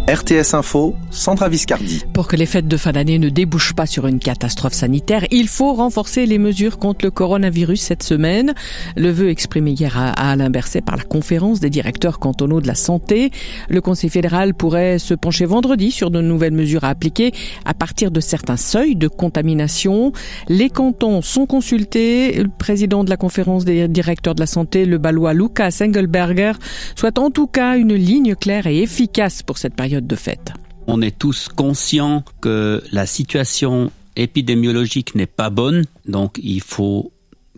RTS Info, Sandra Viscardi. Pour que les fêtes de fin d'année ne débouchent pas sur une catastrophe sanitaire, il faut renforcer les mesures contre le coronavirus cette semaine. Le vœu exprimé hier à Alain Berset par la conférence des directeurs cantonaux de la santé. Le Conseil fédéral pourrait se pencher vendredi sur de nouvelles mesures à appliquer à partir de certains seuils de contamination. Les cantons sont consultés. Le président de la conférence des directeurs de la santé, le Balois Lucas Engelberger, souhaite en tout cas une ligne claire et efficace pour cette période de fête. On est tous conscients que la situation épidémiologique n'est pas bonne, donc il faut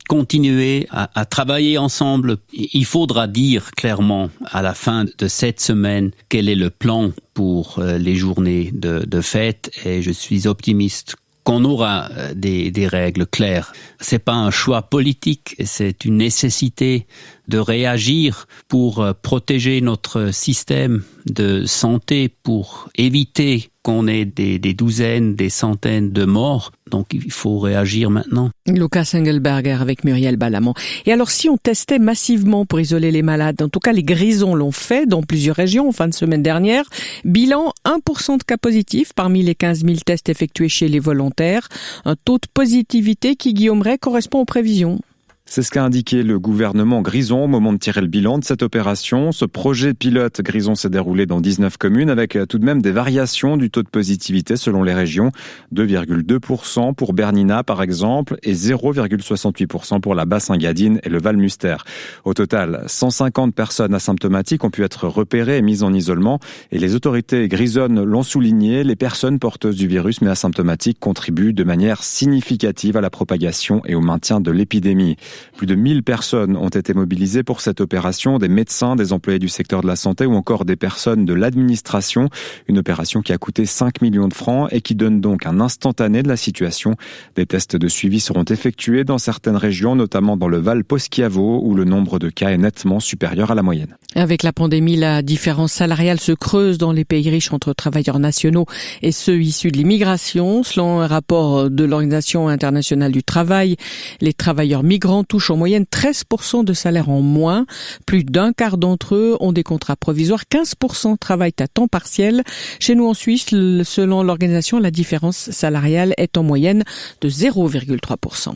continuer à travailler ensemble. Il faudra dire clairement à la fin de cette semaine quel est le plan pour les journées de fête, et je suis optimiste qu'on aura des règles claires. C'est pas un choix politique, c'est une nécessité de réagir pour protéger notre système de santé, pour éviter qu'on ait des douzaines, des centaines de morts. Donc il faut réagir maintenant. Lucas Engelberger avec Muriel Balamant. Et alors si on testait massivement pour isoler les malades, en tout cas les Grisons l'ont fait dans plusieurs régions en fin de semaine dernière, bilan 1% de cas positifs parmi les 15 000 tests effectués chez les volontaires. Un taux de positivité qui, Guillaume Ray, correspond aux prévisions. C'est ce qu'a indiqué le gouvernement Grison au moment de tirer le bilan de cette opération. Ce projet pilote Grison s'est déroulé dans 19 communes avec tout de même des variations du taux de positivité selon les régions. 2,2% pour Bernina par exemple et 0,68% pour la Basse-Engadine et le Val-Muster. Au total, 150 personnes asymptomatiques ont pu être repérées et mises en isolement. Et les autorités grisonnes l'ont souligné, les personnes porteuses du virus mais asymptomatiques contribuent de manière significative à la propagation et au maintien de l'épidémie. Plus de 1000 personnes ont été mobilisées pour cette opération, des médecins, des employés du secteur de la santé ou encore des personnes de l'administration. Une opération qui a coûté 5 millions de francs et qui donne donc un instantané de la situation. Des tests de suivi seront effectués dans certaines régions, notamment dans le Val Poschiavo, où le nombre de cas est nettement supérieur à la moyenne. Avec la pandémie, la différence salariale se creuse dans les pays riches entre travailleurs nationaux et ceux issus de l'immigration. Selon un rapport de l'Organisation internationale du travail, les travailleurs migrants touchent en moyenne 13% de salaire en moins. Plus d'un quart d'entre eux ont des contrats provisoires. 15% travaillent à temps partiel. Chez nous en Suisse, selon l'organisation, la différence salariale est en moyenne de 0,3%.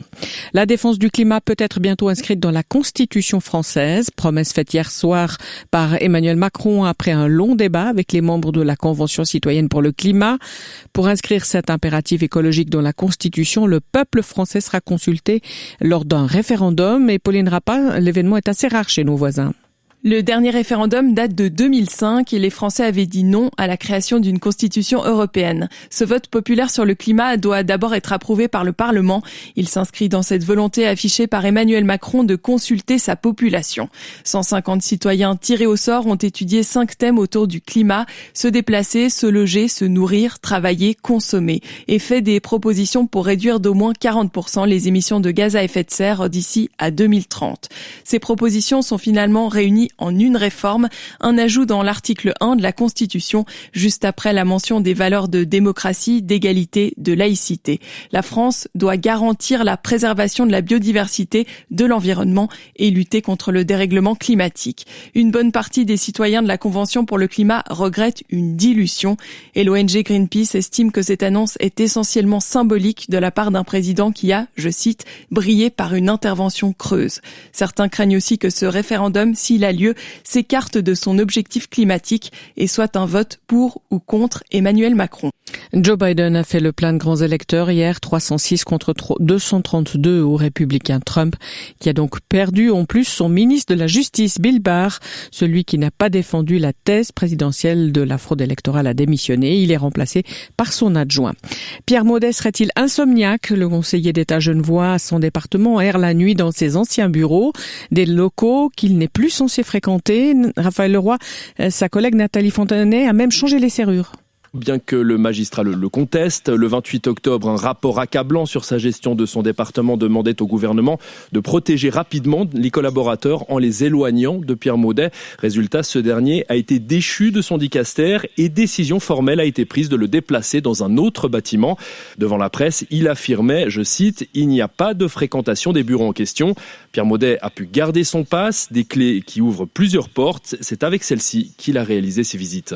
La défense du climat peut être bientôt inscrite dans la Constitution française. Promesse faite hier soir par Emmanuel Macron après un long débat avec les membres de la Convention citoyenne pour le climat. Pour inscrire cet impératif écologique dans la Constitution, le peuple français sera consulté lors d'un référendum. Et Pauline Rapin, l'événement est assez rare chez nos voisins. Le dernier référendum date de 2005 et les Français avaient dit non à la création d'une constitution européenne. Ce vote populaire sur le climat doit d'abord être approuvé par le Parlement. Il s'inscrit dans cette volonté affichée par Emmanuel Macron de consulter sa population. 150 citoyens tirés au sort ont étudié 5 thèmes autour du climat: se déplacer, se loger, se nourrir, travailler, consommer, et fait des propositions pour réduire d'au moins 40% les émissions de gaz à effet de serre d'ici à 2030. Ces propositions sont finalement réunies en une réforme, un ajout dans l'article 1 de la Constitution, juste après la mention des valeurs de démocratie, d'égalité, de laïcité. La France doit garantir la préservation de la biodiversité, de l'environnement et lutter contre le dérèglement climatique. Une bonne partie des citoyens de la Convention pour le climat regrettent une dilution et l'ONG Greenpeace estime que cette annonce est essentiellement symbolique de la part d'un président qui a, je cite, brillé par une intervention creuse. Certains craignent aussi que ce référendum, s'il a lieu, s'écarte de son objectif climatique et soit un vote pour ou contre Emmanuel Macron. Joe Biden a fait le plein de grands électeurs hier, 306 contre 232 au républicain Trump, qui a donc perdu en plus son ministre de la Justice, Bill Barr. Celui qui n'a pas défendu la thèse présidentielle de la fraude électorale a démissionné. Il est remplacé par son adjoint. Pierre Maudet serait-il insomniaque? Le conseiller d'État genevois à son département erre la nuit dans ses anciens bureaux, des locaux qu'il n'est plus censé fréquenter. Raphaël Leroy, sa collègue Nathalie Fontanet a même changé les serrures. bien que le magistrat le conteste. Le 28 octobre, un rapport accablant sur sa gestion de son département demandait au gouvernement de protéger rapidement les collaborateurs en les éloignant de Pierre Maudet. Résultat, ce dernier a été déchu de son dicaster et décision formelle a été prise de le déplacer dans un autre bâtiment. Devant la presse, il affirmait, je cite, « Il n'y a pas de fréquentation des bureaux en question. Pierre Maudet a pu garder son passe, des clés qui ouvrent plusieurs portes. C'est avec celle-ci qu'il a réalisé ses visites. »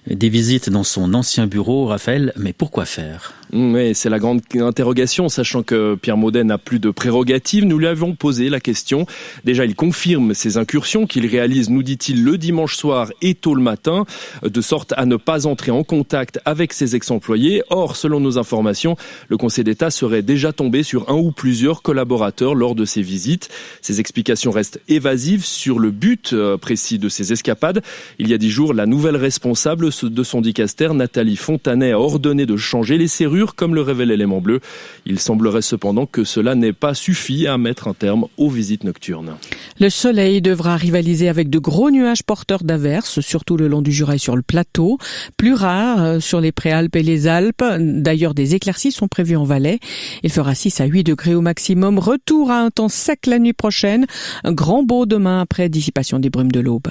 Des visites dans son ancien bureau, Raphaël, mais pourquoi faire ? Oui, c'est la grande interrogation, sachant que Pierre Maudet n'a plus de prérogatives. Nous lui avons posé la question. Déjà, il confirme ses incursions qu'il réalise, nous dit-il, le dimanche soir et tôt le matin, de sorte à ne pas entrer en contact avec ses ex-employés. Or, selon nos informations, le Conseil d'État serait déjà tombé sur un ou plusieurs collaborateurs lors de ces visites. Ces explications restent évasives sur le but précis de ces escapades. Il y a 10 jours, la nouvelle responsable de son dicaster, Nathalie Fontanet, a ordonné de changer les serrures, comme le révèle l'élément bleu. Il semblerait cependant que cela n'ait pas suffi à mettre un terme aux visites nocturnes. Le soleil devra rivaliser avec de gros nuages porteurs d'averses, surtout le long du Jura et sur le plateau. Plus rare sur les Préalpes et les Alpes. D'ailleurs, des éclaircies sont prévues en Valais. Il fera 6 à 8 degrés au maximum. Retour à un temps sec la nuit prochaine. Un grand beau demain après dissipation des brumes de l'aube.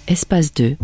Espace 2.